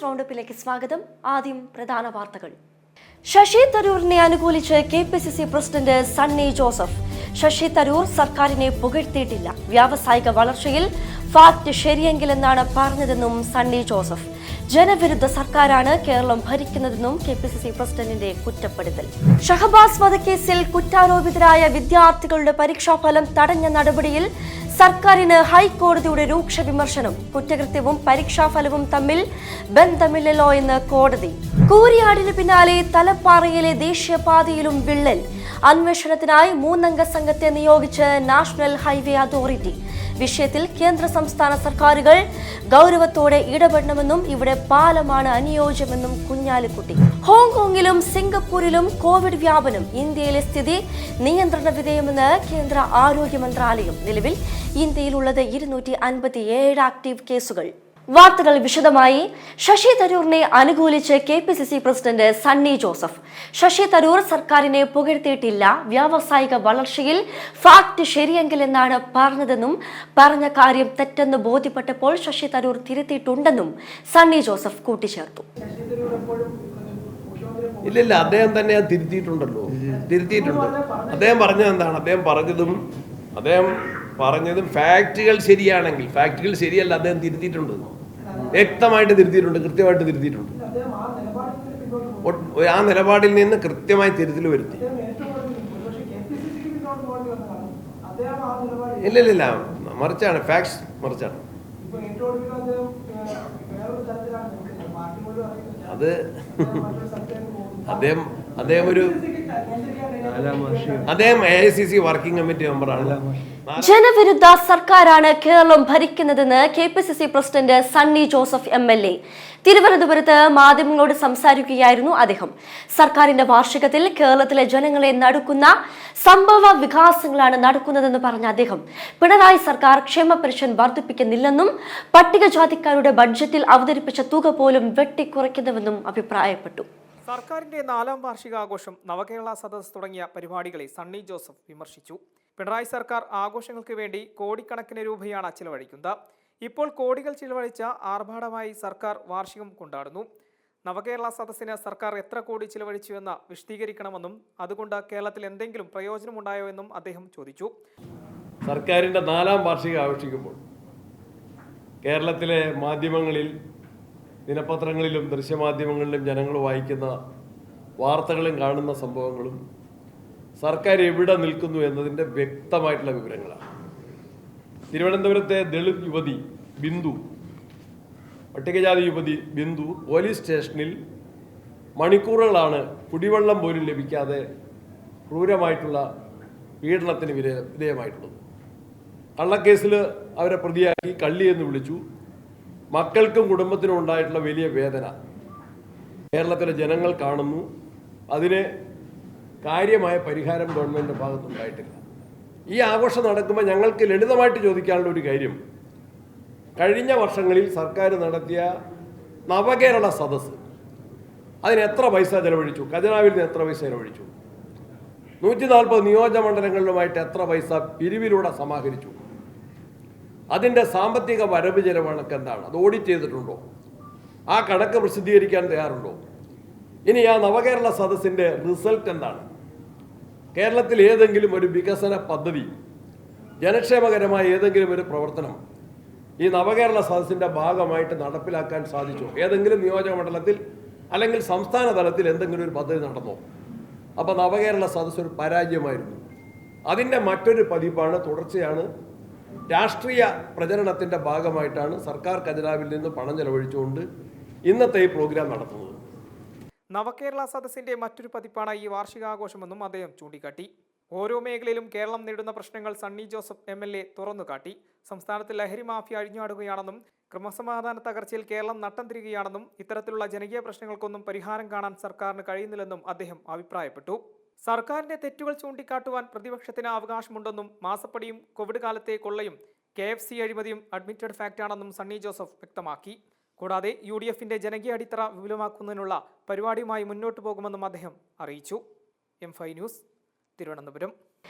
റൗണ്ടപ്പിലേക്ക് സ്വാഗതം. ആദ്യം പ്രധാന വാർത്തകൾ. ശശി തരൂരിനെ അനുകൂലിച്ച് KPCC പ്രസിഡന്റ് സണ്ണി ജോസഫ്. ശശി തരൂർ സർക്കാരിനെ പുകഴ്ത്തിയിട്ടില്ല. വ്യാവസായിക വളർച്ചയിൽ ഫാക്ട് ശരിയെങ്കിലെന്നാണ് പറഞ്ഞതെന്നും സണ്ണി ജോസഫ്. ജനവിരുദ്ധ സർക്കാരാണ് കേരളം ഭരിക്കുന്നതെന്നും KPCC പ്രസിഡന്റിന്റെ കുറ്റപ്പെടുത്തൽ. ഷഹബാസ് വധക്കേസിൽ കുറ്റാരോപിതരായ വിദ്യാർത്ഥികളുടെ പരീക്ഷാഫലം തടഞ്ഞ നടപടിയിൽ സർക്കാരിന് ഹൈക്കോടതിയുടെ രൂക്ഷ വിമർശനം. കുറ്റകൃത്യവും പരീക്ഷാഫലവും തമ്മിൽ ബന്ധമില്ലല്ലോ എന്ന് കോടതി. കൂരിയാടിന് പിന്നാലെ തലപ്പാറയിലെ ദേശീയപാതയിലും വിള്ളൽ. അന്വേഷണത്തിനായി 3 അംഗ സംഘത്തെ നിയോഗിച്ച് നാഷണൽ ഹൈവേ അതോറിറ്റി. വിഷയത്തിൽ കേന്ദ്ര സംസ്ഥാന സർക്കാരുകൾ ഗൗരവത്തോടെ ഇടപെടണമെന്നും ഇവിടെ പാലമാണ് അനുയോജ്യമെന്നും കുഞ്ഞാലിക്കുട്ടി. ഹോങ്കോങ്ങിലും സിംഗപ്പൂരിലും കോവിഡ് വ്യാപനം. ഇന്ത്യയിലെ സ്ഥിതി നിയന്ത്രണ വിധേയമെന്ന് കേന്ദ്ര ആരോഗ്യ മന്ത്രാലയം. നിലവിൽ ഇന്ത്യയിലുള്ളത് 257 ആക്റ്റീവ് കേസുകൾ. വാർത്തകൾ വിശദമായി. ശശി തരൂരിനെ അനുകൂലിച്ച് KPCC പ്രസിഡന്റ് സണ്ണി ജോസഫ്. ശശി തരൂർ സർക്കാരിനെ പുകഴ്ത്തിയിട്ടില്ല. വ്യാവസായിക വളർച്ചയിൽ ഫാക്ട് ശരിയെങ്കിലെന്നാണ് പറഞ്ഞതെന്നും പറഞ്ഞ കാര്യം തെറ്റെന്ന് ബോധ്യപ്പെട്ടപ്പോൾ ശശി തരൂർ തിരുത്തിയിട്ടുണ്ടെന്നും സണ്ണി ജോസഫ് കൂട്ടിച്ചേർത്തു. ഇല്ലില്ല, അദ്ദേഹം തന്നെ തിരുത്തിയിട്ടുണ്ടല്ലോ. അദ്ദേഹം പറഞ്ഞത് എന്താണ്? അദ്ദേഹം പറഞ്ഞതും ഫാക്റ്റുകൾ ശരിയാണെങ്കിൽ, ഫാക്റ്റുകൾ ശരിയല്ല, അദ്ദേഹം തിരുത്തിയിട്ടുണ്ട്. വ്യക്തമായിട്ട് തിരുത്തിയിട്ടുണ്ട്, കൃത്യമായിട്ട് തിരുത്തിയിട്ടുണ്ട്. ആ നിലപാടിൽ നിന്ന് കൃത്യമായി തിരുത്തൽ വരുത്തി. ഇല്ലില്ല, മറിച്ചാണ്, ഫാക്ട്സ് മറിച്ചാണ്. അത് അദ്ദേഹം AICC വർക്കിംഗ് കമ്മിറ്റി മെമ്പറാണ്. ജനവിരുദ്ധ സർക്കാരാണ് കേരളം ഭരിക്കുന്നതെന്ന് KPCC president Sunny Joseph MLA. തിരുവനന്തപുരത്ത് മാധ്യമങ്ങളോട് സംസാരിക്കുകയായിരുന്നു അദ്ദേഹം. സർക്കാരിന്റെ വാർഷികത്തിൽ കേരളത്തിലെ ജനങ്ങളെ നടുക്കുന്ന സംഭവ വികാസങ്ങളാണ് നടക്കുന്നതെന്ന് പറഞ്ഞ അദ്ദേഹം പിണറായി സർക്കാർ ക്ഷേമ പെൻഷൻ വർദ്ധിപ്പിക്കുന്നില്ലെന്നും പട്ടികജാതിക്കാരുടെ ബഡ്ജറ്റിൽ അവതരിപ്പിച്ച തുക പോലും വെട്ടിക്കുറയ്ക്കുന്നുവെന്നും അഭിപ്രായപ്പെട്ടു. സർക്കാരിന്റെ 4ാം വാർഷികാഘോഷം, നവകേരള സദസ് തുടങ്ങിയ പരിപാടികളെ സണ്ണി ജോസഫ് വിമർശിച്ചു. പിണറായി സർക്കാർ ആഘോഷങ്ങൾക്ക് വേണ്ടി കോടിക്കണക്കിന് രൂപയാണ് ചിലവഴിക്കുന്നത്. ഇപ്പോൾ കോടികൾ ചിലവഴിച്ച ആർഭാടമായി സർക്കാർ വാർഷികം കൊണ്ടാടുന്നു. നവകേരള സദസ്സിന് സർക്കാർ എത്ര കോടി ചിലവഴിച്ചുവെന്ന് വിശദീകരിക്കണമെന്നും അതുകൊണ്ട് കേരളത്തിൽ എന്തെങ്കിലും പ്രയോജനമുണ്ടായോ എന്നും അദ്ദേഹം ചോദിച്ചു. സർക്കാരിന്റെ 4ാം വാർഷികം ആഘോഷിക്കുമ്പോൾ കേരളത്തിലെ മാധ്യമങ്ങളിൽ, ദിനപത്രങ്ങളിലും ദൃശ്യമാധ്യമങ്ങളിലും ജനങ്ങൾ വായിക്കുന്ന വാർത്തകളും കാണുന്ന സംഭവങ്ങളും സർക്കാർ എവിടെ നിൽക്കുന്നു എന്നതിൻ്റെ വ്യക്തമായിട്ടുള്ള വിവരങ്ങളാണ്. തിരുവനന്തപുരത്തെ ദളിത് യുവതി ബിന്ദു, പട്ടികജാതി യുവതി ബിന്ദു പോലീസ് സ്റ്റേഷനിൽ മണിക്കൂറുകളാണ് കുടിവെള്ളം പോലും ലഭിക്കാതെ ക്രൂരമായിട്ടുള്ള പീഡനത്തിന് വിധേയമായിട്ടുള്ളത്. കള്ളക്കേസിൽ അവരെ പ്രതിയാക്കി കള്ളി എന്ന് വിളിച്ചു. മക്കൾക്കും കുടുംബത്തിനും ഉണ്ടായിട്ടുള്ള വലിയ വേദന കേരളത്തിലെ ജനങ്ങൾ കാണുന്നു. അതിന് കാര്യമായ പരിഹാരം ഗവൺമെൻറ്റിൻ്റെ ഭാഗത്തുണ്ടായിട്ടില്ല. ഈ ആഘോഷം നടക്കുമ്പോൾ ഞങ്ങൾക്ക് ലളിതമായിട്ട് ചോദിക്കാനുള്ള ഒരു കാര്യം, കഴിഞ്ഞ വർഷങ്ങളിൽ സർക്കാർ നടത്തിയ നവകേരള സദസ്സ്, അതിന് എത്ര പൈസ ചെലവഴിച്ചു? ഖജനാവിൽ നിന്ന് എത്ര പൈസ ചെലവഴിച്ചു? 140 നിയോജകമണ്ഡലങ്ങളിലുമായിട്ട് എത്ര പൈസ പിരിവിലൂടെ സമാഹരിച്ചു? അതിൻ്റെ സാമ്പത്തിക വരവ് ചെലവണക്ക് എന്താണ്? അത് ഓഡിറ്റ് ചെയ്തിട്ടുണ്ടോ? ആ കണക്ക് പ്രസിദ്ധീകരിക്കാൻ തയ്യാറുണ്ടോ? ഇനി ആ നവകേരള സദസ്സിൻ്റെ റിസൾട്ട് എന്താണ്? കേരളത്തിൽ ഏതെങ്കിലും ഒരു വികസന പദ്ധതി, ജനക്ഷേമകരമായ ഏതെങ്കിലും ഒരു പ്രവർത്തനം ഈ നവകേരള സദസ്സിൻ്റെ ഭാഗമായിട്ട് നടപ്പിലാക്കാൻ സാധിച്ചോ? ഏതെങ്കിലും നിയോജക മണ്ഡലത്തിൽ അല്ലെങ്കിൽ സംസ്ഥാന തലത്തിൽ എന്തെങ്കിലും ഒരു പദ്ധതി നടന്നോ? അപ്പോൾ നവകേരള സദസ്സ് ഒരു പരാജയമായിരുന്നു. അതിൻ്റെ മറ്റൊരു പതിപ്പാണ്, തുടർച്ചയാണ്. രാഷ്ട്രീയ പ്രചരണത്തിൻ്റെ ഭാഗമായിട്ടാണ് സർക്കാർ ഖജനാവിൽ നിന്ന് പണം ചെലവഴിച്ചുകൊണ്ട് ഇന്നത്തെ ഈ പ്രോഗ്രാം നടത്തുന്നത്. നവകേരള സദസ്സിന്റെ മറ്റൊരു പതിപ്പാണ് ഈ വാർഷികാഘോഷമെന്നും അദ്ദേഹം ചൂണ്ടിക്കാട്ടി. ഓരോ മേഖലയിലും കേരളം നേരിടുന്ന പ്രശ്നങ്ങൾ സണ്ണി ജോസഫ് MLA തുറന്നുകാട്ടി. സംസ്ഥാനത്ത് ലഹരി മാഫിയ അഴിഞ്ഞാടുകയാണെന്നും ക്രമസമാധാന തകർച്ചയിൽ കേരളം നട്ടം തിരികെയാണെന്നും ഇത്തരത്തിലുള്ള ജനകീയ പ്രശ്നങ്ങൾക്കൊന്നും പരിഹാരം കാണാൻ സർക്കാരിന് കഴിയുന്നില്ലെന്നും അദ്ദേഹം അഭിപ്രായപ്പെട്ടു. സർക്കാരിന്റെ തെറ്റുകൾ ചൂണ്ടിക്കാട്ടുവാൻ പ്രതിപക്ഷത്തിന് അവകാശമുണ്ടെന്നും മാസപ്പടിയും കോവിഡ് കാലത്തെ കൊള്ളയും KFC അഴിമതിയും അഡ്മിറ്റഡ് ഫാക്റ്റാണെന്നും സണ്ണി ജോസഫ് വ്യക്തമാക്കി. കൂടാതെ UDFന്റെ ജനകീയ അടിത്തറ വിപുലമാക്കുന്നതിനുള്ള പരിപാടിയുമായി മുന്നോട്ടു പോകുമെന്നും അദ്ദേഹം അറിയിച്ചു. M5 news, Thiruvananthapuram.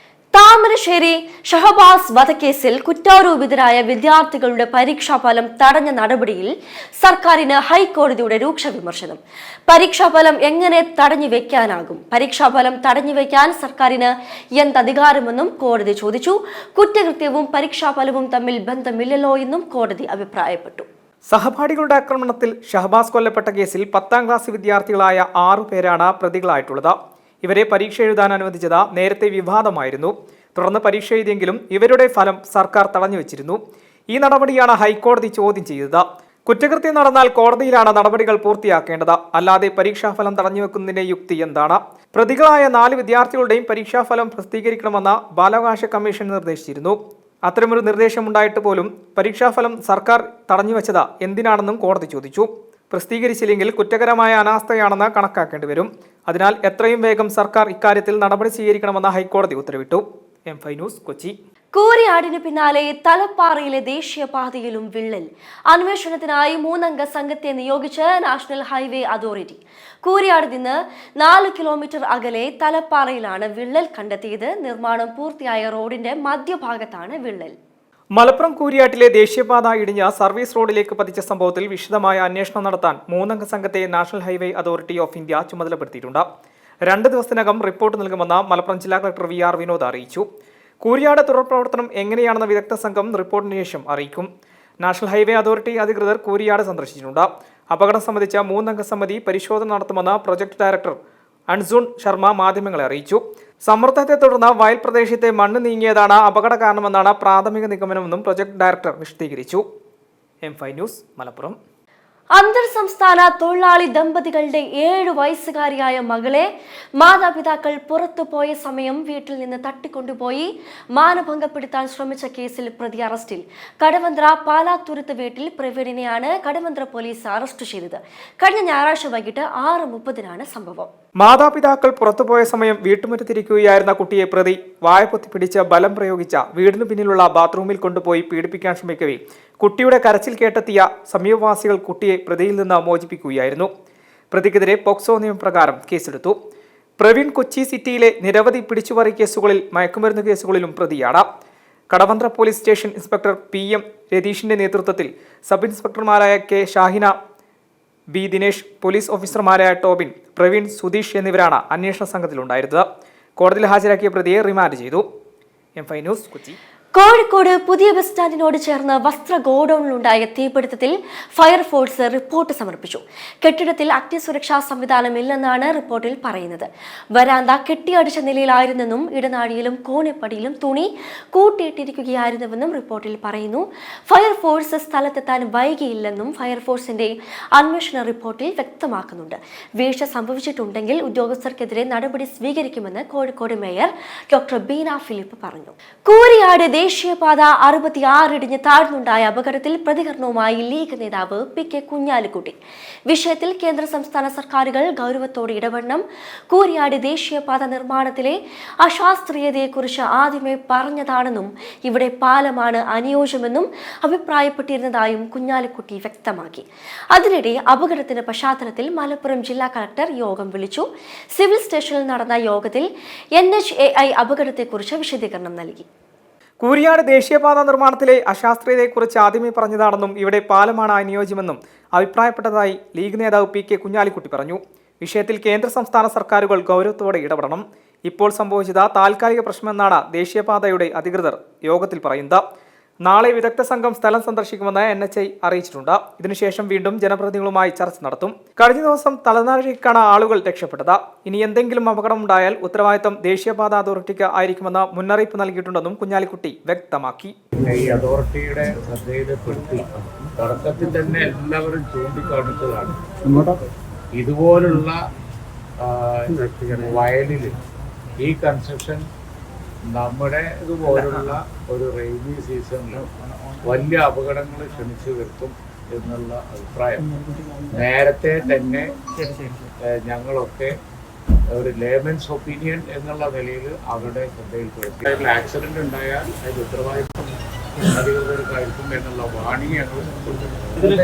താമരശ്ശേരി ഷഹബാസ് വധക്കേസിൽ കുറ്റാരോപിതരായ വിദ്യാർത്ഥികളുടെ പരീക്ഷാഫലം തടഞ്ഞ നടപടിയിൽ സർക്കാരിന് ഹൈക്കോടതിയുടെ രൂക്ഷ വിമർശനം. പരീക്ഷാഫലം എങ്ങനെ തടഞ്ഞു വെക്കാനാകും? പരീക്ഷാഫലം തടഞ്ഞു വെക്കാൻ സർക്കാരിന് എന്തധികാരമെന്നും കോടതി ചോദിച്ചു. കുറ്റകൃത്യവും പരീക്ഷാഫലവും തമ്മിൽ ബന്ധമില്ലല്ലോ എന്നും കോടതി അഭിപ്രായപ്പെട്ടു. സഹപാഠികളുടെ ആക്രമണത്തിൽ ഷഹബാസ് കൊല്ലപ്പെട്ട കേസിൽ 10ാം ക്ലാസ് വിദ്യാർത്ഥികളായ 6 പേരാണ് പ്രതികളായിട്ടുള്ളത്. ഇവരെ പരീക്ഷ എഴുതാൻ അനുവദിച്ചത് നേരത്തെ വിവാദമായിരുന്നു. തുടർന്ന് പരീക്ഷ എഴുതിയെങ്കിലും ഇവരുടെ ഫലം സർക്കാർ തടഞ്ഞുവെച്ചിരുന്നു. ഈ നടപടിയാണ് ഹൈക്കോടതി ചോദ്യം ചെയ്തത്. കുറ്റകൃത്യം നടന്നാൽ കോടതിയിലാണ് നടപടികൾ പൂർത്തിയാക്കേണ്ടത്. അല്ലാതെ പരീക്ഷാഫലം തടഞ്ഞുവെക്കുന്നതിന്റെ യുക്തി എന്താണ്? പ്രതികളായ 4 വിദ്യാർത്ഥികളുടെയും പരീക്ഷാഫലം പ്രസിദ്ധീകരിക്കണമെന്ന് ബാലാവകാശ കമ്മീഷൻ നിർദ്ദേശിച്ചിരുന്നു. അത്തരമൊരു നിർദ്ദേശമുണ്ടായിട്ട് പോലും പരീക്ഷാഫലം സർക്കാർ തടഞ്ഞുവെച്ചത് എന്തിനാണെന്നും കോടതി ചോദിച്ചു. പ്രസിദ്ധീകരിച്ചില്ലെങ്കിൽ കുറ്റകരമായ അനാസ്ഥയാണെന്ന് കണക്കാക്കേണ്ടി വരും. അതിനാൽ എത്രയും വേഗം സർക്കാർ ഇക്കാര്യത്തിൽ നടപടി സ്വീകരിക്കണമെന്ന് ഹൈക്കോടതി ഉത്തരവിട്ടു. M5 news, Kochi. കൂരിയാടിന് പിന്നാലെ തലപ്പാറയിലെ ദേശീയപാതയിലും വിള്ളൽ. അന്വേഷണത്തിനായി 3 അംഗ സംഘത്തെ നിയോഗിച്ച് നാഷണൽ ഹൈവേ അതോറിറ്റി. കൂരിയാട് നിന്ന് 4 കിലോമീറ്റർ അകലെ തലപ്പാറയിലാണ് വിള്ളൽ കണ്ടെത്തിയത്. നിർമ്മാണം പൂർത്തിയായ റോഡിന്റെ മധ്യഭാഗത്താണ് വിള്ളൽ. മലപ്പുറം കൂരിയാട്ടിലെ ദേശീയപാത ഇടിഞ്ഞ സർവീസ് റോഡിലേക്ക് പതിച്ച സംഭവത്തിൽ വിശദമായ അന്വേഷണം നടത്താൻ 3 അംഗ സംഘത്തെ National Highway Authority of India ചുമതലപ്പെടുത്തിയിട്ടുണ്ട്. 2 ദിവസത്തിനകം റിപ്പോർട്ട് നൽകുമെന്ന് മലപ്പുറം ജില്ലാ കളക്ടർ VR വിനോദ് അറിയിച്ചു. കൂരിയാട് തുടർ പ്രവർത്തനം എങ്ങനെയാണെന്ന വിദഗ്ധ സംഘം റിപ്പോർട്ടിന് ശേഷം അറിയിക്കും. നാഷണൽ ഹൈവേ അതോറിറ്റി അധികൃതർ കൂരിയാട് സന്ദർശിച്ചിട്ടുണ്ട്. അപകടം സംബന്ധിച്ച 3 അംഗ സമിതി പരിശോധന നടത്തുമെന്ന് പ്രൊജക്ട് ഡയറക്ടർ അൻസൂൺ ശർമ്മ മാധ്യമങ്ങളെ അറിയിച്ചു. സമ്മർദ്ദത്തെ തുടർന്ന് വയൽ പ്രദേശത്തെ മണ്ണ് നീങ്ങിയതാണ് അപകട കാരണമെന്നാണ് പ്രാഥമിക നിഗമനമെന്നും പ്രൊജക്ട് ഡയറക്ടർ വിശദീകരിച്ചു. M5 news, Malappuram. അന്തർ സംസ്ഥാന തൊഴിലാളി ദമ്പതികളുടെ 7 വയസ്സുകാരിയായ മകളെ മാതാപിതാക്കൾ പുറത്തുപോയ സമയം വീട്ടിൽ നിന്ന് തട്ടിക്കൊണ്ടുപോയി മാനഭംഗപ്പെടുത്താൻ ശ്രമിച്ച കേസിൽ പ്രതി അറസ്റ്റിൽ. കടവന്ത്ര പാലാത്തുരുത്ത് വീട്ടിൽ പ്രവീണിനെയാണ് കടവന്ത്ര പോലീസ് അറസ്റ്റ് ചെയ്തത്. കഴിഞ്ഞ ഞായറാഴ്ച വൈകിട്ട് 6:30 സംഭവം. മാതാപിതാക്കൾ പുറത്തുപോയ സമയം വീട്ടുമുറ്റത്തിരിക്കുകയായിരുന്ന കുട്ടിയെ പ്രതി വായപ്പൊത്തി പിടിച്ച് ബലം പ്രയോഗിച്ച വീടിനു പിന്നിലുള്ള ബാത്റൂമിൽ കൊണ്ടുപോയി പീഡിപ്പിക്കാൻ ശ്രമിക്കവേ കുട്ടിയുടെ കരച്ചിൽ കേട്ടെത്തിയ സമീപവാസികൾ കുട്ടിയെ പ്രതിയിൽ നിന്ന് മോചിപ്പിക്കുകയായിരുന്നു. പ്രതിക്കെതിരെ പോക്സോ നിയമപ്രകാരം കേസെടുത്തു. പ്രവീൺ കൊച്ചി സിറ്റിയിലെ നിരവധി പിടിച്ചുപറി കേസുകളിൽ മയക്കുമരുന്ന് കേസുകളിലും പ്രതിയാണ്. Kadavanthra police station inspector PM രതീഷിന്റെ നേതൃത്വത്തിൽ സബ് ഇൻസ്പെക്ടർമാരായ K Shahina, B Dinesh, police ഓഫീസർമാരായ ടോബിൻ, പ്രവീൺ, സുധീഷ് എന്നിവരാണ് അന്വേഷണ സംഘത്തിലുണ്ടായിരുന്നത്. കോടതിയിൽ ഹാജരാക്കിയ പ്രതിയെ റിമാൻഡ് ചെയ്തു. M5 news, Kochi. കോഴിക്കോട് പുതിയ ബസ് സ്റ്റാൻഡിനോട് ചേർന്ന് വസ്ത്ര ഗോഡൌണിലുണ്ടായ തീപിടുത്തത്തിൽ ഫയർഫോഴ്സ് റിപ്പോർട്ട് സമർപ്പിച്ചു. കെട്ടിടത്തിൽ അഗ്നിസുരക്ഷാ സംവിധാനമില്ലെന്നാണ് റിപ്പോർട്ടിൽ പറയുന്നത്. വരാന്ത കെട്ടിയടിച്ച നിലയിലായിരുന്നെന്നും ഇടനാഴിയിലും കോണിപ്പടിയിലും തുണി കൂട്ടിയിട്ടിരിക്കുകയായിരുന്നുവെന്നും റിപ്പോർട്ടിൽ പറയുന്നു. ഫയർഫോഴ്സ് സ്ഥലത്തെത്താൻ വൈകിയില്ലെന്നും ഫയർഫോഴ്സിന്റെ അന്വേഷണ റിപ്പോർട്ടിൽ വ്യക്തമാക്കുന്നുണ്ട്. വീഴ്ച സംഭവിച്ചിട്ടുണ്ടെങ്കിൽ ഉദ്യോഗസ്ഥർക്കെതിരെ നടപടി സ്വീകരിക്കുമെന്ന് Kozhikode mayor doctor Beena Philip പറഞ്ഞു. കൂരിയാട് ദേശീയപാത 66 ഇടിഞ്ഞ് താഴ്ന്നുണ്ടായ അപകടത്തിൽ പ്രതികരണവുമായി ലീഗ് നേതാവ് PK കുഞ്ഞാലിക്കുട്ടി. വിഷയത്തിൽ കേന്ദ്ര സംസ്ഥാന സർക്കാരുകൾ ഗൗരവത്തോടെ ഇടപെടണം. കൂരിയാട് ദേശീയപാത നിർമ്മാണത്തിലെ അശാസ്ത്രീയതയെക്കുറിച്ച് ആദ്യമേ പറഞ്ഞതാണെന്നും ഇവിടെ പാലമാണ് അനുയോജ്യമെന്നും അഭിപ്രായപ്പെട്ടിരുന്നതായും കുഞ്ഞാലിക്കുട്ടി വ്യക്തമാക്കി. അതിനിടെ അപകടത്തിന്റെ പശ്ചാത്തലത്തിൽ മലപ്പുറം ജില്ലാ കളക്ടർ യോഗം വിളിച്ചു. സിവിൽ സ്റ്റേഷനിൽ നടന്ന യോഗത്തിൽ NHAI അപകടത്തെക്കുറിച്ച് വിശദീകരണം നൽകി. കൂരിയാട് ദേശീയപാത നിർമ്മാണത്തിലെ അശാസ്ത്രീയതയെക്കുറിച്ച് ആദ്യമേ പറഞ്ഞതാണെന്നും ഇവിടെ പാലമാണ് അനുയോജ്യമെന്നും അഭിപ്രായപ്പെട്ടതായി ലീഗ് നേതാവ് PK കുഞ്ഞാലിക്കുട്ടി പറഞ്ഞു. വിഷയത്തിൽ കേന്ദ്ര സംസ്ഥാന സർക്കാരുകൾ ഗൗരവത്തോടെ ഇടപെടണം. ഇപ്പോൾ സംഭവിച്ചത് താൽക്കാലിക പ്രശ്നമെന്നാണ് ദേശീയപാതയുടെ അധികൃതർ യോഗത്തിൽ പറയുന്നത്. നാളെ വിദഗ്ധ സംഘം സ്ഥലം സന്ദർശിക്കുമെന്ന് NHAI അറിയിച്ചിട്ടുണ്ട്. ഇതിനുശേഷം വീണ്ടും ജനപ്രതിനിധികളുമായി ചർച്ച നടത്തും. കഴിഞ്ഞ ദിവസം തലനാരിഴയ്ക്കാണ് ആളുകൾ രക്ഷപ്പെട്ടത്. ഇനി എന്തെങ്കിലും അപകടമുണ്ടായാൽ ഉത്തരവാദിത്തം ദേശീയപാത അതോറിറ്റിക്ക് ആയിരിക്കുമെന്ന് മുന്നറിയിപ്പ് നൽകിയിട്ടുണ്ടെന്നും കുഞ്ഞാലിക്കുട്ടി വ്യക്തമാക്കി. ഈ അതോറിറ്റിയുടെ ശ്രദ്ധയിൽപ്പെടുത്തി തുടക്കത്തിൽ തന്നെ എല്ലാവരും ചൂണ്ടിക്കാണിച്ചതാണ് ഇതുപോലുള്ള വയലിൽ ഈ കൺസ്ട്രക്ഷൻ നമ്മുടെ ഇതുപോലുള്ള ഒരു റെയിനി സീസണിൽ വലിയ അപകടങ്ങൾ ക്ഷണിച്ചു വരുത്തും എന്നുള്ള അഭിപ്രായം നേരത്തെ തന്നെ ഞങ്ങളൊക്കെ ഒരു ലേമൻസ് ഒപ്പീനിയൻ എന്നുള്ള നിലയിൽ അവരുടെ ശ്രദ്ധയിൽപ്പെടുത്തി. ആക്സിഡന്റ് ഉണ്ടായാൽ അതിന് ഉത്തരവാദിത്വം അധികൃതർക്കായിരിക്കും എന്നുള്ള വാണിംഗ് ഞങ്ങൾ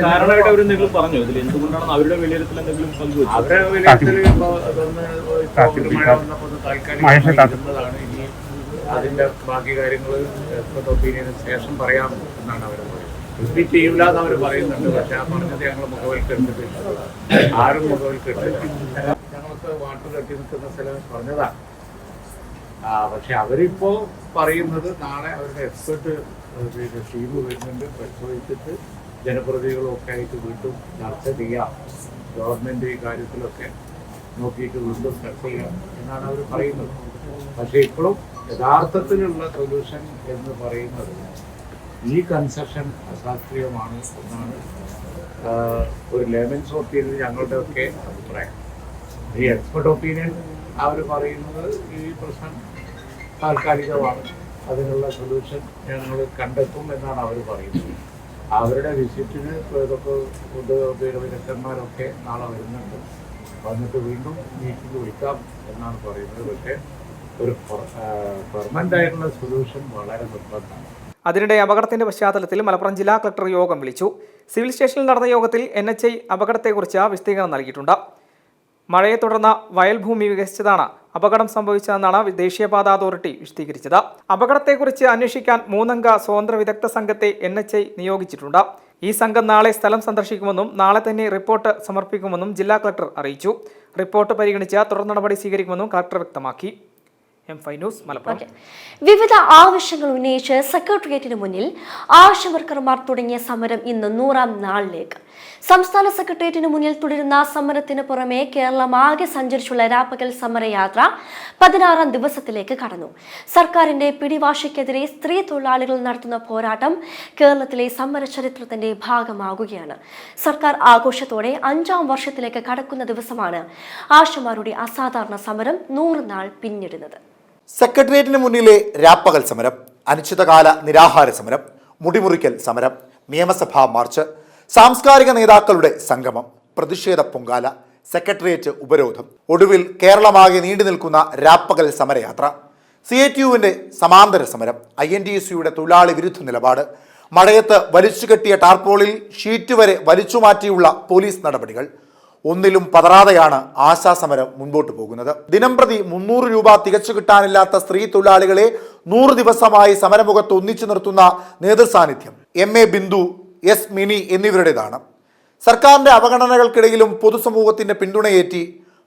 കാരണമായിട്ട് അവർ എന്തെങ്കിലും പറഞ്ഞു. ഇതിൽ എന്തുകൊണ്ടാണ് അവരുടെ വിലയിരുത്തൽ എന്തെങ്കിലും പങ്കുവെച്ചു? അവരുടെ വിലയിരുത്തൽ മഴ വന്നപ്പോൾ താൽക്കാലികമായി ഇരുന്നതാണ്. ഇനി അതിൻ്റെ ബാക്കി കാര്യങ്ങൾ എക്സ്പെർട്ട് ഒപ്പീനിയന് ശേഷം പറയാം എന്നാണ് അവർ പറയുന്നത്. റിപ്പീറ്റ് ചെയ്യില്ല എന്ന് അവർ പറയുന്നുണ്ട്. പക്ഷെ ആ പറഞ്ഞത് ഞങ്ങൾ മുഖവിൽക്കെടുത്തിട്ടില്ല, ആരും മുഖവിൽക്കെടുത്തിട്ടില്ല. ഞങ്ങൾക്ക് വാട്ടർ കെട്ടി നിൽക്കുന്ന സ്ഥലം പറഞ്ഞതാണ്. പക്ഷെ അവരിപ്പോൾ പറയുന്നത് നാളെ അവരുടെ എക്സ്പെർട്ട് ടീം വരുന്നുണ്ട്, പരിശോധിച്ചിട്ട് ജനപ്രതിനിധികളൊക്കെ ആയിട്ട് വീണ്ടും ചർച്ച ചെയ്യാം, ഗവൺമെൻറ് ഈ കാര്യത്തിലൊക്കെ നോക്കിയിട്ട് വീണ്ടും ചർച്ച ചെയ്യാം എന്നാണ് അവർ പറയുന്നത്. പക്ഷേ ഇപ്പോഴും യഥാർത്ഥത്തിലുള്ള സൊല്യൂഷൻ എന്ന് പറയുന്നത് ഈ കൺസെഷൻ അശാസ്ത്രീയമാണ് എന്നാണ് ഒരു ലെമൻസ് ഒപ്പീനിയൻ ഞങ്ങളുടെയൊക്കെ അഭിപ്രായം. ഈ എക്സ്പെർട്ട് ഒപ്പീനിയൻ അവർ പറയുന്നത് ഈ പ്രശ്നം താൽക്കാലികമാണ്, അതിനുള്ള സൊല്യൂഷൻ ഞങ്ങൾ കണ്ടെത്തും എന്നാണ് അവർ പറയുന്നത്. അവരുടെ വിസിറ്റിന് ഇതൊക്കെ വിദഗ്ധന്മാരൊക്കെ നാളെ വരുന്നുണ്ട്, വന്നിട്ട് വീണ്ടും മീറ്റിംഗ് വിളിക്കാം എന്നാണ് പറയുന്നത്. പക്ഷേ ഒരു പെർമനന്റ് ആയിട്ടുള്ള സൊല്യൂഷൻ വളരെ നിർബന്ധമാണ്. അതിനിടെ അപകടത്തിന്റെ പശ്ചാത്തലത്തിൽ മലപ്പുറം ജില്ലാ കളക്ടർ യോഗം വിളിച്ചു. സിവിൽ സ്റ്റേഷനിൽ നടന്ന യോഗത്തിൽ NHI അപകടത്തെക്കുറിച്ച് വിശദീകരണം നൽകിയിട്ടുണ്ട്. മഴയെ തുടർന്ന് വയൽഭൂമി വികസിച്ചതാണ് അപകടം സംഭവിച്ചതെന്നാണ് ദേശീയപാത അതോറിറ്റി വിശദീകരിച്ചത്. അപകടത്തെക്കുറിച്ച് അന്വേഷിക്കാൻ 3 അംഗ സ്വതന്ത്ര വിദഗ്ധ സംഘത്തെ NHI നിയോഗിച്ചിട്ടുണ്ട്. ഈ സംഘം നാളെ സ്ഥലം സന്ദർശിക്കുമെന്നും നാളെ തന്നെ റിപ്പോർട്ട് സമർപ്പിക്കുമെന്നും ജില്ലാ കളക്ടർ അറിയിച്ചു. റിപ്പോർട്ട് പരിഗണിച്ച് തുടർ നടപടി സ്വീകരിക്കുമെന്നും കളക്ടർ വ്യക്തമാക്കി. M5 news Malappuram. വിവിധ ആവശ്യങ്ങൾ ഉന്നയിച്ച് സെക്രട്ടേറിയറ്റിന് മുന്നിൽ ആശാവർക്കർമാർ തുടങ്ങിയ സമരം ഇന്ന് 100ാം നാളിലേക്ക്. സംസ്ഥാന സെക്രട്ടേറിയറ്റിന് മുന്നിൽ തുടരുന്ന സമരത്തിന് പുറമെ കേരളമാകെ സഞ്ചരിച്ചുള്ള രാപ്പകൽ സമരയാത്ര 16ാം ദിവസത്തിലേക്ക് കടന്നു. സർക്കാരിന്റെ പിടിവാശിക്കെതിരെ സ്ത്രീ തൊഴിലാളികൾ നടത്തുന്ന പോരാട്ടം കേരളത്തിലെ സമര ചരിത്രത്തിന്റെ ഭാഗമാകുകയാണ്. സർക്കാർ ആഘോഷത്തോടെ 5ാം വർഷത്തിലേക്ക് കടക്കുന്ന ദിവസമാണ് ആശമാരുടെ അസാധാരണ സമരം 100 നാൾ പിന്നിടുന്നത്. സെക്രട്ടേറിയറ്റിന് മുന്നിലെ രാപ്പകൽ സമരം, അനിശ്ചിതകാല നിരാഹാര സമരം, മുടിമുറിക്കൽ സമരം, നിയമസഭാ മാർച്ച്, സാംസ്കാരിക നേതാക്കളുടെ സംഗമം, പ്രതിഷേധ പൊങ്കാല, സെക്രട്ടേറിയറ്റ് ഉപരോധം, ഒടുവിൽ കേരളമാകെ നീണ്ടു നിൽക്കുന്ന രാപ്പകൽ സമരയാത്ര, CATUവിന്റെ സമാന്തര സമരം, INTUCയുടെ തൊഴിലാളി വിരുദ്ധ നിലപാട്, മഴയത്ത് വലിച്ചുകെട്ടിയ ടാർപോളിൽ ഷീറ്റ് വരെ വലിച്ചുമാറ്റിയുള്ള പോലീസ് നടപടികൾ, ഒന്നിലും പതറാതെയാണ് ആശാസമരം മുൻപോട്ട് പോകുന്നത്. ദിനംപ്രതി 300 രൂപ തികച്ചു കിട്ടാനില്ലാത്ത സ്ത്രീ തൊഴിലാളികളെ 100 ദിവസമായി സമരമുഖത്ത് ഒന്നിച്ചു നിർത്തുന്ന നേതൃസാന്നിധ്യം MA ബിന്ദു, S മിനി എന്നിവരുടേതാണ്. സർക്കാരിന്റെ അവഗണനകൾക്കിടയിലും പൊതുസമൂഹത്തിന്റെ പിന്തുണയേറ്റി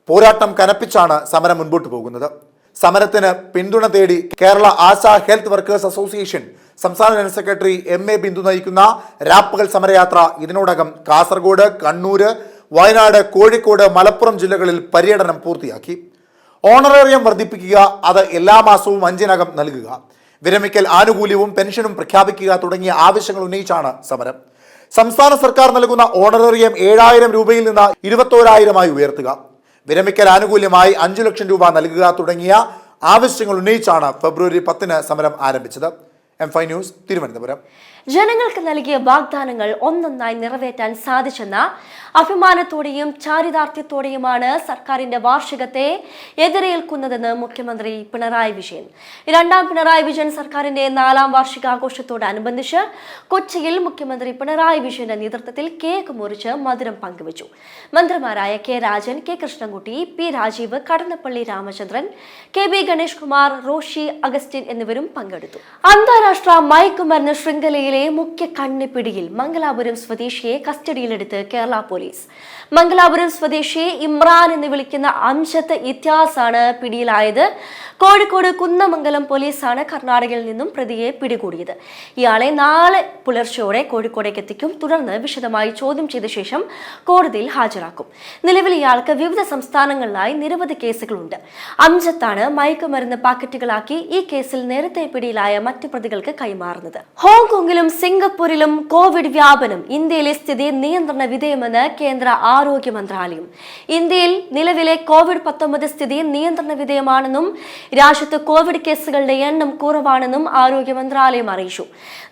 പോരാട്ടം കനപ്പിച്ചാണ് സമരം മുൻപോട്ട് പോകുന്നത്. സമരത്തിന് പിന്തുണ തേടി Kerala ASHA health workers association സംസ്ഥാന ജനറൽ സെക്രട്ടറി MA ബിന്ദു നയിക്കുന്ന രാപ്പകൽ സമരയാത്ര ഇതിനോടകം കാസർഗോഡ്, കണ്ണൂര്, വയനാട്, കോഴിക്കോട്, മലപ്പുറം ജില്ലകളിൽ പര്യടനം പൂർത്തിയാക്കി. ഓണറേറിയം വർദ്ധിപ്പിക്കുക, അത് എല്ലാ മാസവും 5-നകം നൽകുക, വിരമിക്കൽ ആനുകൂല്യവും പെൻഷനും പ്രഖ്യാപിക്കുക തുടങ്ങിയ ആവശ്യങ്ങൾ ഉന്നയിച്ചാണ് സമരം. സംസ്ഥാന സർക്കാർ നൽകുന്ന ഓണറേറിയം 7000 രൂപയിൽ നിന്ന് 21,000 ഉയർത്തുക, വിരമിക്കൽ ആനുകൂല്യമായി 5 ലക്ഷം രൂപ നൽകുക തുടങ്ങിയ ആവശ്യങ്ങൾ ഉന്നയിച്ചാണ് ഫെബ്രുവരി 10 സമരം ആരംഭിച്ചത്. M5 news, Thiruvananthapuram. ജനങ്ങൾക്ക് നൽകിയ വാഗ്ദാനങ്ങൾ ഒന്നൊന്നായി നിറവേറ്റാൻ സാധിച്ചെന്ന അഭിമാനത്തോടെയും ചാരിതാർത്ഥ്യത്തോടെയുമാണ് സർക്കാരിന്റെ വാർഷികത്തെ എതിരേൽക്കുന്നതെന്ന് മുഖ്യമന്ത്രി പിണറായി വിജയൻ. 2ാം പിണറായി വിജയൻ സർക്കാരിന്റെ 4ാം വാർഷികാഘോഷത്തോടനുബന്ധിച്ച് കൊച്ചിയിൽ മുഖ്യമന്ത്രി പിണറായി വിജയന്റെ നേതൃത്വത്തിൽ കേക്ക് മുറിച്ച് മധുരം പങ്കുവച്ചു. മന്ത്രിമാരായ K Rajan, K Krishnankutty, P Rajeev, Kadannappally Ramachandran, KB Ganesh Kumar, Roshy Augustine എന്നിവരും പങ്കെടുത്തു. അന്താരാഷ്ട്ര മയക്കുമരുന്ന് ശൃംഖലയിലെ മുഖ്യ കണ്ണിപ്പിടിയിൽ മംഗലാപുരം സ്വദേശിയെ കസ്റ്റഡിയിലെടുത്ത് കേരള പോലീസ്. മംഗലാപുരം സ്വദേശിയെ ഇമ്രാൻ എന്ന് വിളിക്കുന്ന അംജത്ത് ഇത്യാസാണ് പിടിയിലായത്. കോഴിക്കോട് കുന്നമംഗലം പോലീസാണ് കർണാടകയിൽ നിന്നും പ്രതിയെ പിടികൂടിയത്. ഇയാളെ നാളെ പുലർച്ചെയോടെ കോഴിക്കോടേക്ക് എത്തിക്കും. തുടർന്ന് വിശദമായി ചോദ്യം ചെയ്ത ശേഷം കോടതിയിൽ ഹാജരാക്കും. നിലവിൽ ഇയാൾക്ക് വിവിധ സംസ്ഥാനങ്ങളിലായി നിരവധി കേസുകളുണ്ട്. അംജത്താണ് മയക്കുമരുന്ന് പാക്കറ്റുകളാക്കി ഈ കേസിൽ നേരത്തെ പിടിയിലായ മറ്റ് പ്രതികൾക്ക് കൈമാറുന്നത്. ഹോങ്കോങ്ങിലും സിംഗപ്പൂരിലും കോവിഡ് വ്യാപനം, ഇന്ത്യയിലെ സ്ഥിതി നിയന്ത്രണ വിധേയമെന്ന് കേന്ദ്ര ആരോഗ്യ മന്ത്രാലയം. ഇന്ത്യയിൽ നിലവിലെ COVID-19 സ്ഥിതി നിയന്ത്രണ വിധേയമാണെന്നും രാജ്യത്ത് കോവിഡ് കേസുകളുടെ എണ്ണം കുറവാണെന്നും ആരോഗ്യ മന്ത്രാലയം അറിയിച്ചു.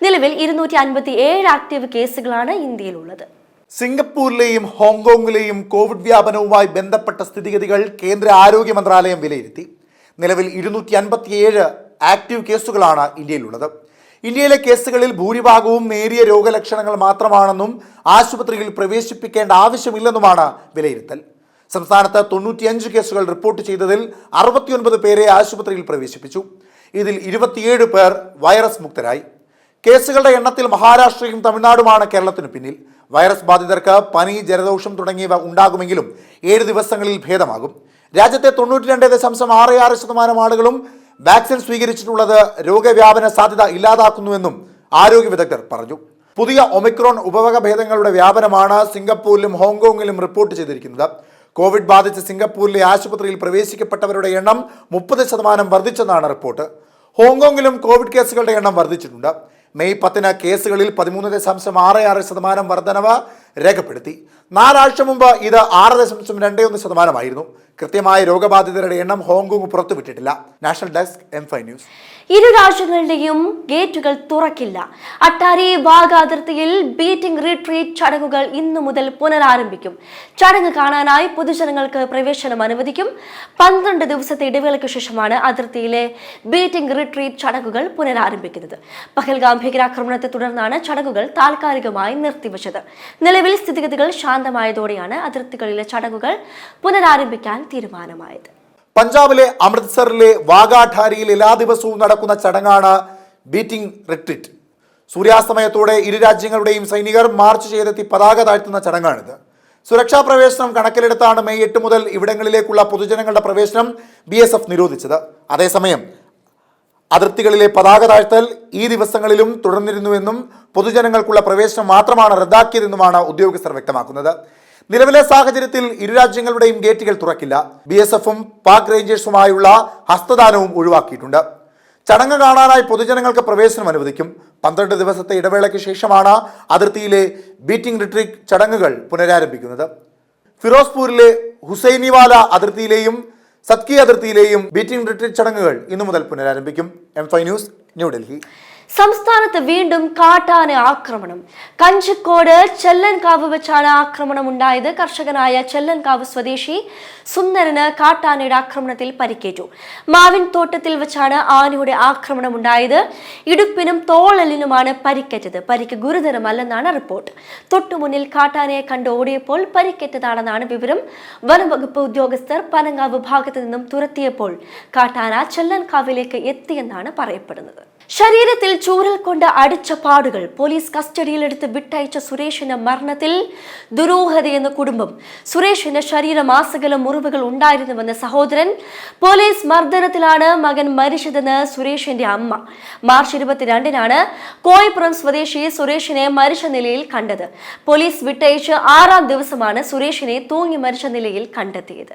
നിലവിൽ 257 ആക്റ്റീവ് കേസുകളാണ് ഇന്ത്യയിലുള്ളത്. സിംഗപ്പൂരിലെയും ഹോങ്കോങ്ങിലെയും കോവിഡ് വ്യാപനവുമായി ബന്ധപ്പെട്ട സ്ഥിതിഗതികൾ കേന്ദ്ര ആരോഗ്യ മന്ത്രാലയം വിലയിരുത്തി. നിലവിൽ 257 ആക്റ്റീവ് കേസുകളാണ് ഇന്ത്യയിലുള്ളത്. ഇന്ത്യയിലെ കേസുകളിൽ ഭൂരിഭാഗവും നേരിയ രോഗലക്ഷണങ്ങൾ മാത്രമാണെന്നും ആശുപത്രിയിൽ പ്രവേശിപ്പിക്കേണ്ട ആവശ്യമില്ലെന്നുമാണ് വിലയിരുത്തൽ. സംസ്ഥാനത്ത് 95 കേസുകൾ റിപ്പോർട്ട് ചെയ്തതിൽ 69 പേരെ ആശുപത്രിയിൽ പ്രവേശിപ്പിച്ചു. ഇതിൽ 27 പേർ വൈറസ് മുക്തരായി. കേസുകളുടെ എണ്ണത്തിൽ മഹാരാഷ്ട്രയും തമിഴ്നാടുമാണ് കേരളത്തിന് പിന്നിൽ. വൈറസ് ബാധിതർക്ക് പനി, ജലദോഷം തുടങ്ങിയവ ഉണ്ടാകുമെങ്കിലും 7 ദിവസങ്ങളിൽ ഭേദമാകും. രാജ്യത്തെ 92.66% ആളുകളും വാക്സിൻ സ്വീകരിച്ചിട്ടുള്ളത് രോഗവ്യാപന സാധ്യത ഇല്ലാതാക്കുന്നുവെന്നും ആരോഗ്യ വിദഗ്ധർ പറഞ്ഞു. പുതിയ ഒമിക്രോൺ ഉപവകഭേദങ്ങളുടെ വ്യാപനമാണ് സിംഗപ്പൂരിലും ഹോങ്കോങ്ങിലും റിപ്പോർട്ട് ചെയ്തിരിക്കുന്നത്. കോവിഡ് ബാധിച്ച് സിംഗപ്പൂരിലെ ആശുപത്രിയിൽ പ്രവേശിക്കപ്പെട്ടവരുടെ എണ്ണം 30% വർദ്ധിച്ചെന്നാണ് റിപ്പോർട്ട്. ഹോങ്കോങ്ങിലും കോവിഡ് കേസുകളുടെ എണ്ണം വർദ്ധിച്ചിട്ടുണ്ട്. മെയ് 10 കേസുകളിൽ 13.66% വർധനവ് രേഖപ്പെടുത്തി. 4 ആഴ്ച മുമ്പ് ഇത് 6.21%. കൃത്യമായ രോഗബാധിതരുടെ എണ്ണം ഹോങ്കോങ് പുറത്തുവിട്ടിട്ടില്ല. National desk M5 news. ഇരു രാജ്യങ്ങളുടെയും ഗേറ്റുകൾ തുറക്കില്ല. അട്ടാരി വാഗ അതിർത്തിയിൽ ബീറ്റിംഗ് റിട്രീറ്റ് ചടങ്ങുകൾ ഇന്നു മുതൽ പുനരാരംഭിക്കും. ചടങ്ങ് കാണാനായി പൊതുജനങ്ങൾക്ക് പ്രവേശനം അനുവദിക്കും. 12 ദിവസത്തെ ഇടവേളയ്ക്ക് ശേഷമാണ് അതിർത്തിയിലെ ബീറ്റിംഗ് റിട്രീറ്റ് ചടങ്ങുകൾ പുനരാരംഭിക്കുന്നത്. പഹൽഗാം ഭീകരാക്രമണത്തെ തുടർന്നാണ് ചടങ്ങുകൾ താൽക്കാലികമായി നിർത്തിവച്ചത്. നിലവിൽ സ്ഥിതിഗതികൾ ശാന്തമായതോടെയാണ് അതിർത്തികളിലെ ചടങ്ങുകൾ പുനരാരംഭിക്കാൻ തീരുമാനമായത്. പഞ്ചാബിലെ അമൃത്സറിലെ വാഗാഠാരിയിൽ എല്ലാ ദിവസവും നടക്കുന്ന ചടങ്ങാണ് ബീറ്റിംഗ് റിട്രീറ്റ്. സൂര്യാസ്തമയത്തോടെ ഇരു രാജ്യങ്ങളുടെയും സൈനികർ മാർച്ച് ചെയ്തെത്തി പതാക താഴ്ത്തുന്ന ചടങ്ങാണിത്. സുരക്ഷാ പ്രവേശനം കണക്കിലെടുത്താണ് മെയ് 8 മുതൽ ഇവിടങ്ങളിലേക്കുള്ള പൊതുജനങ്ങളുടെ പ്രവേശനം BSF നിരോധിച്ചത്. അതേസമയം അതിർത്തികളിലെ പതാക താഴ്ത്തൽ ഈ ദിവസങ്ങളിലും തുടർന്നിരുന്നുവെന്നും പൊതുജനങ്ങൾക്കുള്ള പ്രവേശനം മാത്രമാണ് റദ്ദാക്കിയതെന്നുമാണ് ഉദ്യോഗസ്ഥർ വ്യക്തമാക്കുന്നത്. നിലവിലെ സാഹചര്യത്തിൽ ഇരു രാജ്യങ്ങളുടെയും ഗേറ്റുകൾ തുറക്കില്ല. BSFും പാക് റേഞ്ചേഴ്സുമായുള്ള ഹസ്തദാനവും ഒഴിവാക്കിയിട്ടുണ്ട്. ചടങ്ങ് കാണാനായി പൊതുജനങ്ങൾക്ക് പ്രവേശനം അനുവദിക്കും. 12 ദിവസത്തെ ഇടവേളയ്ക്ക് ശേഷമാണ് അതിർത്തിയിലെ ബീറ്റിംഗ് റിട്രീറ്റ് ചടങ്ങുകൾ പുനരാരംഭിക്കുന്നത്. ഫിറോസ്പൂരിലെ ഹുസൈനിവാല അതിർത്തിയിലെയും സത്കി അതിർത്തിയിലെയും ബീറ്റിംഗ് റിട്രീറ്റ് ചടങ്ങുകൾ ഇന്നു മുതൽ പുനരാരംഭിക്കും. M5 news, New Delhi. സംസ്ഥാനത്ത് വീണ്ടും കാട്ടാന ആക്രമണം. കഞ്ചിക്കോട് ചെല്ലൻകാവ് വെച്ചാണ് ആക്രമണം ഉണ്ടായത്. കർഷകനായ ചെല്ലൻകാവ് സ്വദേശി സുന്ദരന് കാട്ടാനയുടെ ആക്രമണത്തിൽ പരിക്കേറ്റു. മാവിൻ തോട്ടത്തിൽ വെച്ചാണ് ആനയുടെ ആക്രമണം ഉണ്ടായത്. ഇടുപ്പിനും തോളലിനുമാണ് പരിക്കേറ്റത്. പരിക്ക് ഗുരുതരമല്ലെന്നാണ് റിപ്പോർട്ട്. തൊട്ടുമുന്നിൽ കാട്ടാനയെ കണ്ട് ഓടിയപ്പോൾ പരിക്കേറ്റതാണെന്നാണ് വിവരം. വനംവകുപ്പ് ഉദ്യോഗസ്ഥർ പനങ്കാവ് ഭാഗത്തു നിന്നും തുരത്തിയപ്പോൾ കാട്ടാന ചെല്ലൻകാവിലേക്ക് എത്തിയെന്നാണ് പറയപ്പെടുന്നത്. ശരീരത്തിൽ ചൂരൽ കൊണ്ട് അടിച്ച പാടുകൾ. പോലീസ് കസ്റ്റഡിയിലെടുത്ത് വിട്ടയച്ച സുരേഷിന്റെ മരണത്തിൽ ദുരൂഹതയെന്ന കുടുംബം. സുരേഷിന്റെ ശരീരമാസകലം മുറിവുകൾ ഉണ്ടായിരുന്നുവെന്ന് സഹോദരൻ. പോലീസ് മർദ്ദനത്തിലാണ് മകൻ മരിച്ചതെന്ന് സുരേഷിന്റെ അമ്മ. മാർച്ച് 22-നാണ് കോയിപ്പുറം സ്വദേശി സുരേഷിനെ മരിച്ച നിലയിൽ കണ്ടത്. പോലീസ് വിട്ടയച്ച് 6-ാം ദിവസമാണ് സുരേഷിനെ തൂങ്ങി മരിച്ച നിലയിൽ കണ്ടെത്തിയത്.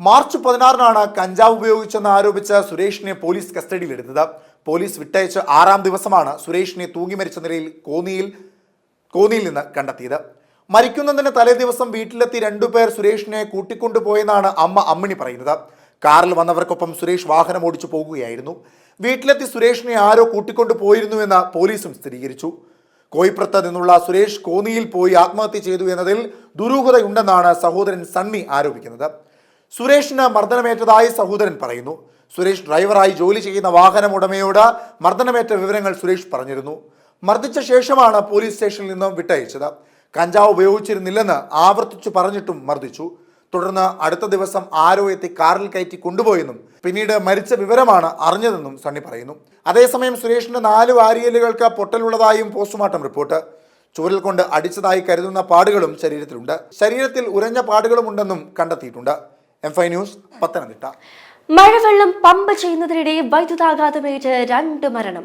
മാർച്ച് 16-നാണ് കഞ്ചാവ് ഉപയോഗിച്ചെന്ന് ആരോപിച്ച് സുരേഷിനെ പോലീസ് കസ്റ്റഡിയിലെടുത്തത്. പോലീസ് വിട്ടയച്ച് 6-ാം ദിവസമാണ് സുരേഷിനെ തൂങ്ങി മരിച്ച നിലയിൽ കോന്നിയിൽ നിന്ന് കണ്ടെത്തിയത്. മരിക്കുന്നതിന് തലേ ദിവസം വീട്ടിലെത്തി 2 പേർ സുരേഷിനെ കൂട്ടിക്കൊണ്ടുപോയെന്നാണ് അമ്മ അമ്മിണി പറയുന്നത്. കാറിൽ വന്നവർക്കൊപ്പം സുരേഷ് വാഹനം ഓടിച്ചു പോകുകയായിരുന്നു. വീട്ടിലെത്തി സുരേഷിനെ ആരോ കൂട്ടിക്കൊണ്ടു പോയിരുന്നുവെന്ന് പോലീസും സ്ഥിരീകരിച്ചു. കോയിപ്പുറത്ത് നിന്നുള്ള സുരേഷ് കോന്നിയിൽ പോയി ആത്മഹത്യ ചെയ്തു എന്നതിൽ ദുരൂഹതയുണ്ടെന്നാണ് സഹോദരൻ സണ്ണി ആരോപിക്കുന്നത്. സുരേഷിന് മർദ്ദനമേറ്റതായി സഹോദരൻ പറയുന്നു. സുരേഷ് ഡ്രൈവറായി ജോലി ചെയ്യുന്ന വാഹനം ഉടമയോട് മർദ്ദനമേറ്റ വിവരങ്ങൾ സുരേഷ് പറഞ്ഞിരുന്നു. മർദ്ദിച്ച ശേഷമാണ് പോലീസ് സ്റ്റേഷനിൽ നിന്നും വിട്ടയച്ചത്. കഞ്ചാവ് ഉപയോഗിച്ചിരുന്നില്ലെന്ന് ആവർത്തിച്ചു പറഞ്ഞിട്ടും മർദ്ദിച്ചു. തുടർന്ന് അടുത്ത ദിവസം ആരോ എത്തി കാറിൽ കയറ്റി കൊണ്ടുപോയെന്നും പിന്നീട് മരിച്ച വിവരമാണ് അറിഞ്ഞതെന്നും സണ്ണി പറയുന്നു. അതേസമയം സുരേഷിന്റെ 4 വാരിയലുകൾക്ക് പൊട്ടലുള്ളതായും പോസ്റ്റ്മോർട്ടം റിപ്പോർട്ട്. ചൂരൽ കൊണ്ട് അടിച്ചതായി കരുതുന്ന പാടുകളും ശരീരത്തിലുണ്ട്. ശരീരത്തിൽ ഉരഞ്ഞ പാടുകളുമുണ്ടെന്നും കണ്ടെത്തിയിട്ടുണ്ട്. M5 news, Pathanamthitta. മഴവെള്ളം പമ്പ് ചെയ്യുന്നതിനിടെ വൈദ്യുതാഘാതമേറ്റ് 2 മരണം.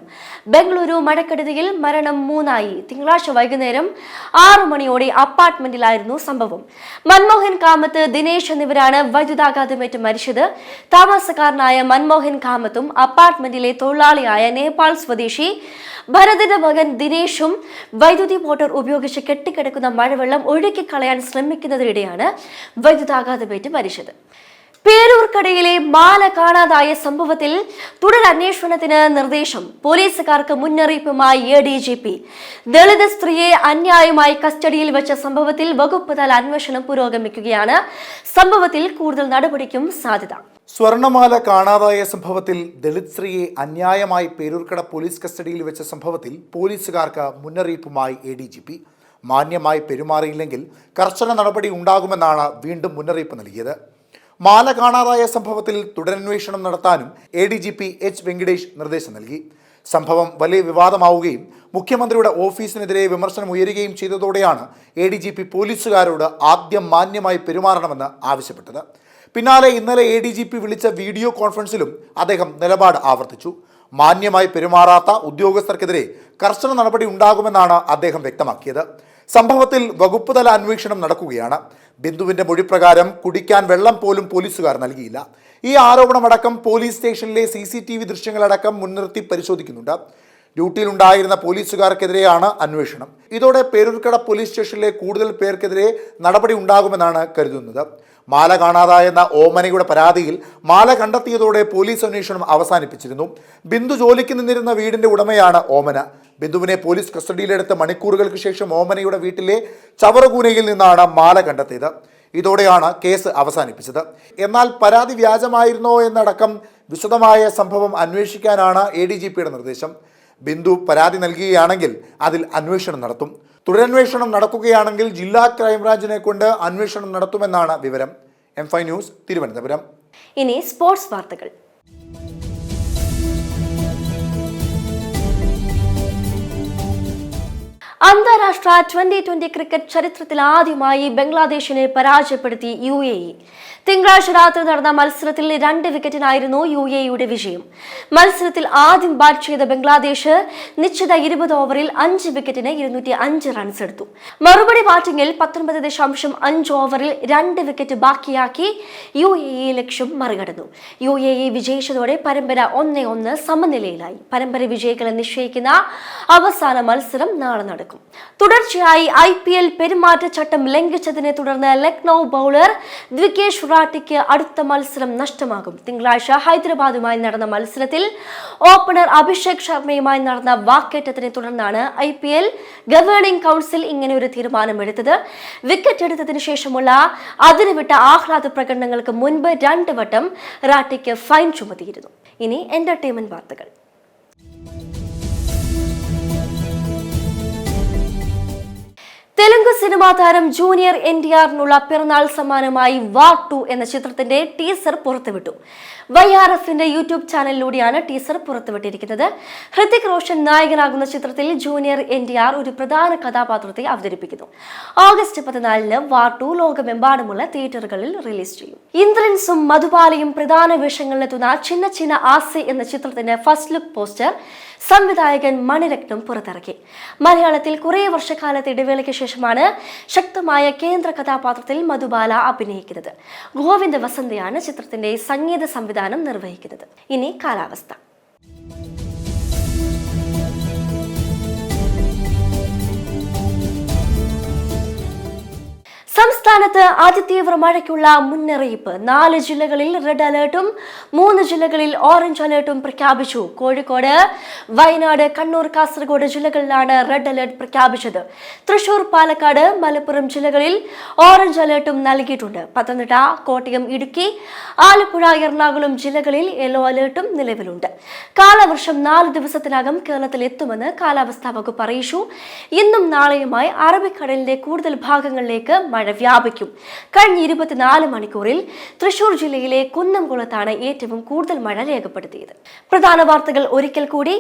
ബംഗളൂരു മഴക്കെടുതിയിൽ മരണം 3ആയി. തിങ്കളാഴ്ച വൈകുന്നേരം 6 മണിയോടെ അപ്പാർട്ട്മെന്റിലായിരുന്നു സംഭവം. മൻമോഹൻ കാമത്ത്, ദിനേശ് എന്നിവരാണ് വൈദ്യുതാഘാതമേറ്റ് മരിച്ചത്. താമസക്കാരനായ മൻമോഹൻ കാമത്തും അപ്പാർട്ട്മെന്റിലെ തൊഴിലാളിയായ നേപ്പാൾ സ്വദേശി ഭരതിന്റെ മകൻ ദിനേശും വൈദ്യുതി മോട്ടോർ ഉപയോഗിച്ച് കെട്ടിക്കിടക്കുന്ന മഴവെള്ളം ഒഴുക്കിക്കളയാൻ ശ്രമിക്കുന്നതിനിടെയാണ് വൈദ്യുതാഘാതമേറ്റ് മരിച്ചത്. പേരൂർക്കടയിലെ മാല കാണാതായ സംഭവത്തിൽ തുടരന്വേഷണത്തിന് നിർദ്ദേശം. പോലീസുകാർക്ക് മുന്നറിയിപ്പുമായി ADGP. ദളിത് സ്ത്രീയെ അന്യായമായി കസ്റ്റഡിയിൽ വെച്ച സംഭവത്തിൽ വകുപ്പ് തല അന്വേഷണം പുരോഗമിക്കുകയാണ്. സംഭവത്തിൽ കൂടുതൽ നടപടിക്കും സാധ്യത. സ്വർണമാല കാണാതായ സംഭവത്തിൽ ദളിത് സ്ത്രീയെ അന്യായമായി പേരൂർക്കട പോലീസ് കസ്റ്റഡിയിൽ വെച്ച സംഭവത്തിൽ പോലീസുകാർക്ക് മുന്നറിയിപ്പുമായി ADGP. മാന്യമായി പെരുമാറിയില്ലെങ്കിൽ കർശന നടപടി ഉണ്ടാകുമെന്നാണ് വീണ്ടും മുന്നറിയിപ്പ് നൽകിയത്. മാല കാണാതായ സംഭവത്തിൽ തുടരന്വേഷണം നടത്താനും ADGP H. വെങ്കിടേഷ് നിർദ്ദേശം നൽകി. സംഭവം വലിയ വിവാദമാവുകയും മുഖ്യമന്ത്രിയുടെ ഓഫീസിനെതിരെ വിമർശനം ഉയരുകയും ചെയ്തതോടെയാണ് ADGP പോലീസുകാരോട് ആദ്യം മാന്യമായി പെരുമാറണമെന്ന് ആവശ്യപ്പെട്ടത്. പിന്നാലെ ഇന്നലെ ADGP വിളിച്ച വീഡിയോ കോൺഫറൻസിലും അദ്ദേഹം നിലപാട് ആവർത്തിച്ചു. മാന്യമായി പെരുമാറാത്ത ഉദ്യോഗസ്ഥർക്കെതിരെ കർശന നടപടി ഉണ്ടാകുമെന്നാണ് അദ്ദേഹം വ്യക്തമാക്കിയത്. സംഭവത്തിൽ വകുപ്പ് തല അന്വേഷണം നടക്കുകയാണ്. ബിന്ദുവിന്റെ മൊഴിപ്രകാരം കുടിക്കാൻ വെള്ളം പോലും പോലീസുകാർ നൽകിയില്ല. ഈ ആരോപണമടക്കം പോലീസ് സ്റ്റേഷനിലെ CCTV ദൃശ്യങ്ങളടക്കം മുൻനിർത്തി പരിശോധിക്കുന്നുണ്ട്. ഡ്യൂട്ടിയിലുണ്ടായിരുന്ന പോലീസുകാർക്കെതിരെയാണ് അന്വേഷണം. ഇതോടെ പേരൂർക്കട പോലീസ് സ്റ്റേഷനിലെ കൂടുതൽ പേർക്കെതിരെ നടപടി ഉണ്ടാകുമെന്നാണ് കരുതുന്നത്. മാല കാണാതായെന്ന ഓമനയുടെ പരാതിയിൽ മാല കണ്ടെത്തിയതോടെ പോലീസ് അന്വേഷണം അവസാനിപ്പിച്ചിരുന്നു. ബിന്ദു ജോലിക്ക് നിന്നിരുന്ന വീടിന്റെ ഉടമയാണ് ഓമന. ബിന്ദുവിനെ പോലീസ് കസ്റ്റഡിയിലെടുത്ത മണിക്കൂറുകൾക്ക് ശേഷം ഓമനയുടെ വീട്ടിലെ ചവറുകൂനയിൽ നിന്നാണ് മാല കണ്ടെത്തിയത്. ഇതോടെയാണ് കേസ് അവസാനിപ്പിച്ചത്. എന്നാൽ പരാതി വ്യാജമായിരുന്നോ എന്നടക്കം വിശദമായ സംഭവം അന്വേഷിക്കാനാണ് ADGPയുടെ നിർദ്ദേശം. ബിന്ദു പരാതി നൽകുകയാണെങ്കിൽ അതിൽ അന്വേഷണം നടത്തും. തുടരന്വേഷണം നടക്കുകയാണെങ്കിൽ ജില്ലാ ക്രൈംബ്രാഞ്ചിനെ കൊണ്ട് അന്വേഷണം നടത്തുമെന്നാണ് വിവരം. M5 news, Thiruvananthapuram. ഇനി സ്പോർട്സ് വാർത്തകൾ. അന്താരാഷ്ട്ര 2020 ക്രിക്കറ്റ് ചരിത്രത്തിൽ ആദ്യമായി ബംഗ്ലാദേശിനെ പരാജയപ്പെടുത്തി UAE. തിങ്കളാഴ്ച രാത്രി നടന്ന മത്സരത്തിൽ 2 വിക്കറ്റിനായിരുന്നു UAEയുടെ വിജയം. മത്സരത്തിൽ ആദ്യം ബാറ്റ് ചെയ്ത ബംഗ്ലാദേശ് നിശ്ചിത 20 ഓവറിൽ 5 വിക്കറ്റിന് 205 റൺസ് എടുത്തു. മറുപടി ബാറ്റിംഗിൽ 19.5 ഓവറിൽ 2 വിക്കറ്റ് ബാക്കിയാക്കി UAE ലക്ഷ്യം മറികടന്നു. UAE വിജയിച്ചതോടെ പരമ്പര 1-1 സമനിലയിലായി. പരമ്പര വിജയികളെ നിശ്ചയിക്കുന്ന അവസാന മത്സരം നാളെ നടക്കും. തുടർച്ചയായി IPL പെരുമാറ്റച്ചട്ടം ലംഘിച്ചതിനെ തുടർന്ന് ലക്നൌ ബൗളർ ദ്വികേഷ് റാട്ടിക്ക് അടുത്ത മത്സരം നഷ്ടമാകും. തിങ്കളാഴ്ച ഹൈദരാബാദുമായി നടന്ന മത്സരത്തിൽ ഓപ്പണർ അഭിഷേക് ശർമ്മയുമായി നടന്ന വാക്കേറ്റത്തിനെ തുടർന്നാണ് IPL ഗവേണിംഗ് കൗൺസിൽ ഇങ്ങനെ ഒരു തീരുമാനമെടുത്തത്. വിക്കറ്റ് എടുത്തതിനു ശേഷമുള്ള അതിരുവിട്ട ആഹ്ലാദ പ്രകടനങ്ങൾക്ക് മുൻപ് 2 വട്ടം റാട്ടിക്ക് ഫൈൻ ചുമത്തിയിരുന്നു. ഇനി എന്റർടൈൻമെന്റ് വാർത്തകൾ. തെലുങ്ക് സിനിമാ താരം ജൂനിയർ NTRനുള്ള പിറന്നാൾ സമ്മാനമായി വാർ 2 എന്ന ചിത്രത്തിന്റെ ടീസർ പുറത്തുവിട്ടു. YRFന്റെ യൂട്യൂബ് ചാനലിലൂടെയാണ് ടീസർ പുറത്തുവിട്ടിരിക്കുന്നത്. ഹൃതിക് റോഷൻ നായകനാകുന്ന ചിത്രത്തിൽ ജൂനിയർ NTR ഒരു പ്രധാന കഥാപാത്രത്തെ അവതരിപ്പിക്കുന്നു. ഓഗസ്റ്റ് 14 വാർ 2 ലോകമെമ്പാടുമുള്ള തിയേറ്ററുകളിൽ റിലീസ് ചെയ്യും. ഇന്ദ്രൻസും മധുബാലയും പ്രധാന വേഷങ്ങളിലെത്തുന്ന ചിന്ന ചിന്ന ആസെ എന്ന ചിത്രത്തിന്റെ ഫസ്റ്റ് ലുക്ക് പോസ്റ്റർ സംവിധായകൻ മണിരത്നം പുറത്തിറക്കി. മലയാളത്തിൽ കുറേ വർഷക്കാലത്തെ ഇടവേളയ്ക്ക് ശേഷമാണ് ശക്തമായ കേന്ദ്ര കഥാപാത്രത്തിൽ മധുബാല അഭിനയിക്കുന്നത്. ഗോവിന്ദ വസന്തയാണ് ചിത്രത്തിന്റെ സംഗീത സംവിധാനം നിർവഹിക്കുന്നത്. ഇനി കാലാവസ്ഥ. സംസ്ഥാനത്ത് അതിതീവ്ര മഴയ്ക്കുള്ള മുന്നറിയിപ്പ്. 4 ജില്ലകളിൽ റെഡ് അലേർട്ടും 3 ജില്ലകളിൽ ഓറഞ്ച് അലേർട്ടും പ്രഖ്യാപിച്ചു. കോഴിക്കോട്, വയനാട്, കണ്ണൂർ, കാസർഗോഡ് ജില്ലകളിലാണ് റെഡ് അലേർട്ട് പ്രഖ്യാപിച്ചത്. തൃശൂർ, പാലക്കാട്, മലപ്പുറം ജില്ലകളിൽ ഓറഞ്ച് അലേർട്ടും നൽകിയിട്ടുണ്ട്. പത്തനംതിട്ട, കോട്ടയം, ഇടുക്കി, ആലപ്പുഴ, എറണാകുളം ജില്ലകളിൽ യെല്ലോ അലേർട്ടും നിലവിലുണ്ട്. കാലവർഷം 4 ദിവസത്തിനകം കേരളത്തിൽ എത്തുമെന്ന് കാലാവസ്ഥാ വകുപ്പ് അറിയിച്ചു. ഇന്നും നാളെയുമായി അറബിക്കടലിന്റെ കൂടുതൽ ഭാഗങ്ങളിലേക്ക് മഴ വ്യാപിക്കും. കഴിഞ്ഞ 24 മണിക്കൂറിൽ തൃശൂർ ജില്ലയിലെ കുന്നംകുളത്താണ് ഏറ്റവും കൂടുതൽ മഴ രേഖപ്പെടുത്തിയത്. പ്രധാന വാർത്തകൾ ഒരിക്കൽ കൂടി.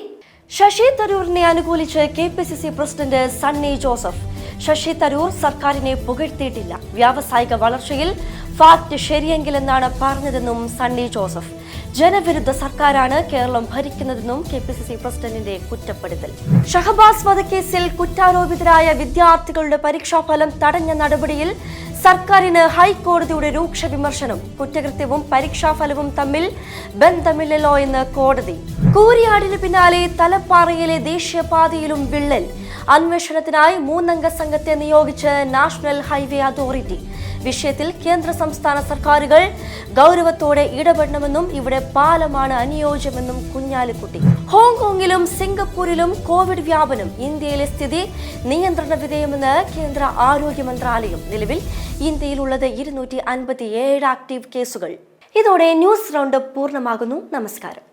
ശശി തരൂരിനെ അനുകൂലിച്ച് KPCC പ്രസിഡന്റ് സണ്ണി ജോസഫ്. ശശി തരൂർ സർക്കാരിനെ പുകഴ്ത്തിയിട്ടില്ല. വ്യാവസായിക വളർച്ചയിൽ ഫാക്ട് ശരിയെങ്കിലെന്നാണ് പറഞ്ഞതെന്നും സണ്ണി ജോസഫ്. ജനവിരുദ്ധ സർക്കാരാണ് കേരളം ഭരിക്കുന്നതെന്നും KPCC പ്രസിഡന്റിന്റെ കുറ്റപ്പെടുത്തൽ. ഷഹബാസ് വധക്കേസിൽ കുറ്റാരോപിതരായ വിദ്യാർത്ഥികളുടെ പരീക്ഷാഫലം തടഞ്ഞ നടപടിയിൽ സർക്കാരിന് ഹൈക്കോടതിയുടെ രൂക്ഷ വിമർശനം. കുറ്റകൃത്യവും പരീക്ഷാഫലവും തമ്മിൽ ബന്ധമില്ലല്ലോ എന്ന് കോടതി. കൂരിയാടിന് പിന്നാലെ തലപ്പാറയിലെ ദേശീയപാതയിലും വിള്ളൽ. അന്വേഷണത്തിനായി 3 അംഗ സംഘത്തെ നിയോഗിച്ച് നാഷണൽ ഹൈവേ അതോറിറ്റി. വിഷയത്തിൽ കേന്ദ്ര സംസ്ഥാന സർക്കാരുകൾ ഗൗരവത്തോടെ ഇടപെടണമെന്നും ഇവിടെ പാലമാണ് അനുയോജ്യമെന്നും കുഞ്ഞാലിക്കുട്ടി. ഹോങ്കോങ്ങിലും സിംഗപ്പൂരിലും കോവിഡ് വ്യാപനം. ഇന്ത്യയിലെ സ്ഥിതി നിയന്ത്രണ വിധേയമെന്ന് കേന്ദ്ര ആരോഗ്യ മന്ത്രാലയം. നിലവിൽ ഇന്ത്യയിലുള്ളത് 257 ആക്റ്റീവ് കേസുകൾ. ഇതോടെ ന്യൂസ് റൗണ്ട് പൂർണ്ണമാകുന്നു. നമസ്കാരം.